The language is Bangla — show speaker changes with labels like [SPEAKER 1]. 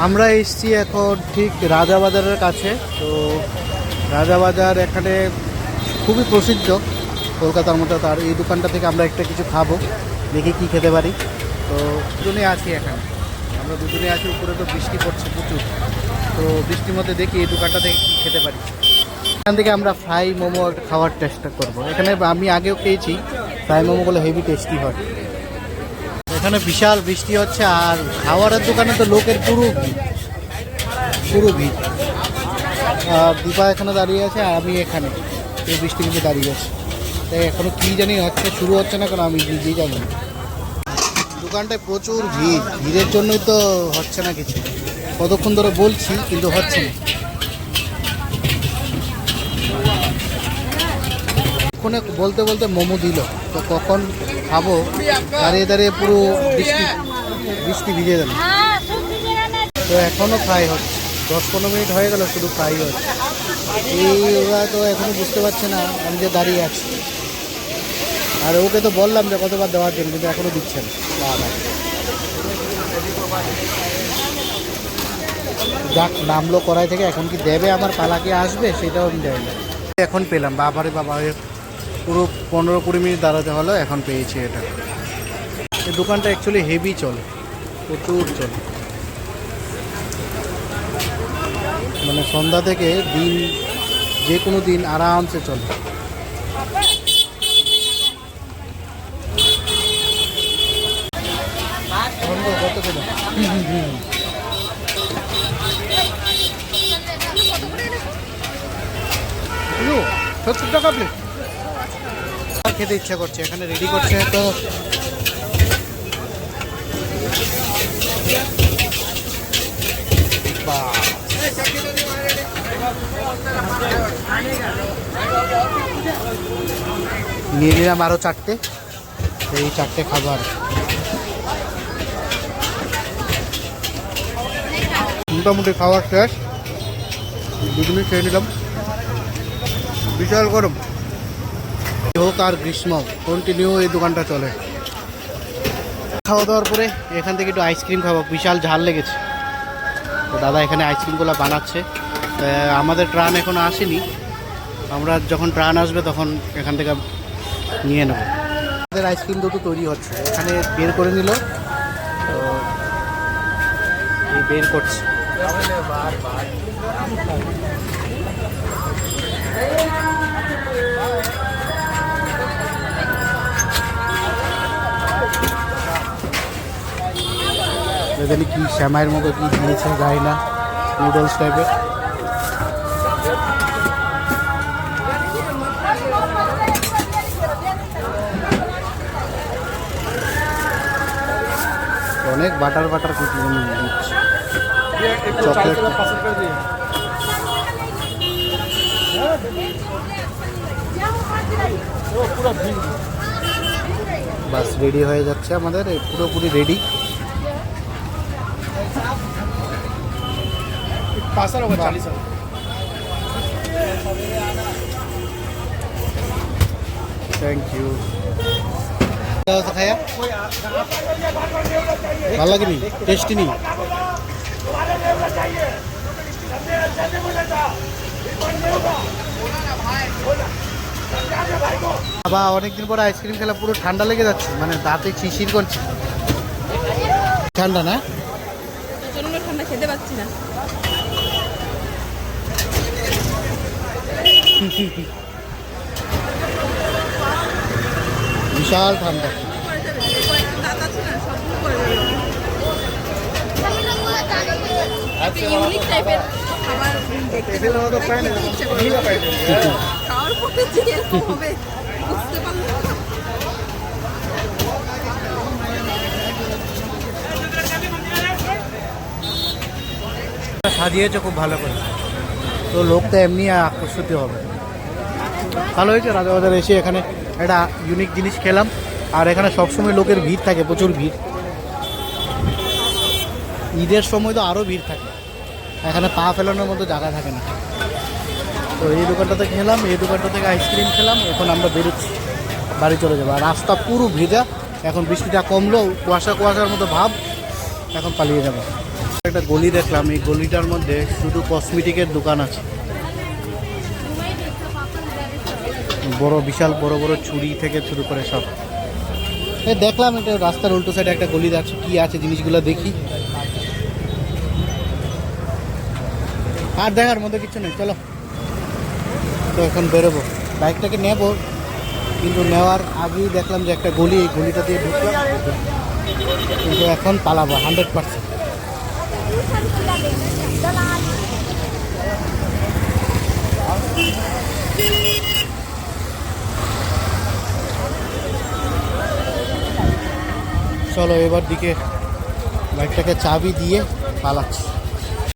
[SPEAKER 1] আমরা এসেছি এখন ঠিক রাজাবাজারের কাছে। তো রাজাবাজার এখানে খুবই প্রসিদ্ধ কলকাতার মতো। তার এই দোকানটা থেকে আমরা একটা কিছু খাবো, দেখি কি খেতে পারি। তো দুজনে আছি এখানে, আমরা দুজনে আছি। উপরে তো বৃষ্টি পড়ছে প্রচুর, তো বৃষ্টির মধ্যে দেখি এই দোকানটা থেকে কী খেতে পারি। এখান থেকে আমরা ফ্রাই মোমো খাওয়ার চেষ্টা করবো। এখানে আমি আগেও খেয়েছি, ফ্রাই মোমোগুলো হেভি টেস্টি হয়। এখানে বিশাল বৃষ্টি হচ্ছে, আর খাবারের দোকানে তো লোকের পুরো ভিড়। দীপা এখানে দাঁড়িয়ে আছে, আর আমি এখানে এই বৃষ্টির মধ্যে দাঁড়িয়ে আছি। তাই এখনো কী জানি হচ্ছে, শুরু হচ্ছে না কেন আমি নিজেই জানি না। দোকানটায় প্রচুর ভিড়ের জন্যই তো হচ্ছে না কিছু। কতক্ষণ ধরে বলছি কিন্তু হচ্ছে না। ওখানে বলতে বলতে মোমো দিল, তো কখন খাবো দাঁড়িয়ে দাঁড়িয়ে পুরো বৃষ্টি ভিজে গেল। তো এখনও ফ্রাই হচ্ছে, 10-15 মিনিট হয়ে গেল শুধু ফ্রাই হচ্ছে। ওরা তো এখনও বুঝতে পারছে না আমি যে দাঁড়িয়ে আছি। আর ওকে তো বললাম যে কতবার দেওয়ার জন্য, কিন্তু এখনও দিচ্ছে না। যাক, নামলো কড়াই থেকে, এখন কি দেবে আমার পালা কি আসবে সেটাও আমি জানি না। এখন পেলাম, বাবারে বাবা, পুরো 15-20 মিনিট দাঁড়াতে হলো, এখন পেয়েছি এটা। এই দোকানটা অ্যাকচুয়ালি হেভি চলে, প্রচুর চলে। মানে সন্ধ্যা থেকে দিন, যে কোনো দিন আরামসে চলে। খেতে ইচ্ছা করছে, এখানে রেডি করছে তো। নিয়ে নিলাম আরও 4টে, এই 4টে খাবার। মোটামুটি খাওয়ার শেষ, দুদিনই খেয়ে নিলাম। বিশাল গরম হোক আর গ্রীষ্ম, কন্টিনিউ এই দোকানটা চলে। খাওয়া দাওয়ার পরে এখান থেকে একটু আইসক্রিম খাবো, বিশাল ঝাল লেগেছে। তো দাদা এখানে আইসক্রিমগুলো বানাচ্ছে। আমাদের ট্রান এখনো আসেনি, আমরা যখন ট্রান আসবে তখন এখান থেকে নিয়ে নেব। আমাদের আইসক্রিম দুটো তৈরি হচ্ছে, এখানে বের করে নিল, তো এই বের করছে। জানি কি শ্যামাইয়ের মতো কি দিয়েছে যায় না, নুডলস টাইপের। অনেক বাটার কিছু দিচ্ছে, চকলেট। বাস রেডি হয়ে যাচ্ছে আমাদের, পুরোপুরি রেডি। Thank you. খায়া ভালো লাগেনি, টেস্টি নি। বাবা অনেকদিন পর আইসক্রিম খেলা, পুরো ঠান্ডা লেগে যাচ্ছে, মানে দাঁতে শিশির করছে। ঠান্ডা না,
[SPEAKER 2] ঠান্ডা খেতে পাচ্ছি না।
[SPEAKER 1] বিশাল ঠান্ডা। সাজিয়েছে খুব ভালো করে, তো লোক তো এমনি আকর্ষিত হবে। ভালো হয়েছে রাজাবাজার এসে এখানে একটা ইউনিক জিনিস খেলাম। আর এখানে সবসময় লোকের ভিড় থাকে, প্রচুর ভিড়। ঈদের সময় তো আরও ভিড় থাকে, এখানে পা ফেলানোর মতো জায়গা থাকে না। তো এই দোকানটাতে খেলাম, এই দোকানটা থেকে আইসক্রিম খেলাম। এখন আমরা বেরোচ্ছি, বাড়ি চলে যাবো। আর রাস্তা পুরো ভেজা, এখন বৃষ্টিটা কমলো, কুয়াশার মতো ভাব, এখন পালিয়ে যাবো। একটা গলি দেখলাম, এই গলিটার মধ্যে শুধু কসমেটিকের দোকান আছে। বড় বিশাল বড় বড় ছুরি থেকে শুরু করে সব দেখলাম। এটা রাস্তার উল্টো সাইডে একটা গলি আছে, কি আছে জিনিসগুলো দেখি। আর দেখার মধ্যে কিছু নেই, চলো। তো এখন বেরোবো, বাইকটাকে নেব, কিন্তু নেওয়ার আগেই দেখলাম যে একটা গলি, এই গলিটা দিয়ে ঢুকলাম, কিন্তু এখন পালাবো 100%। চলো এবার দিকে বাইকটাকে চাবি দিয়ে পালাচ্ছি।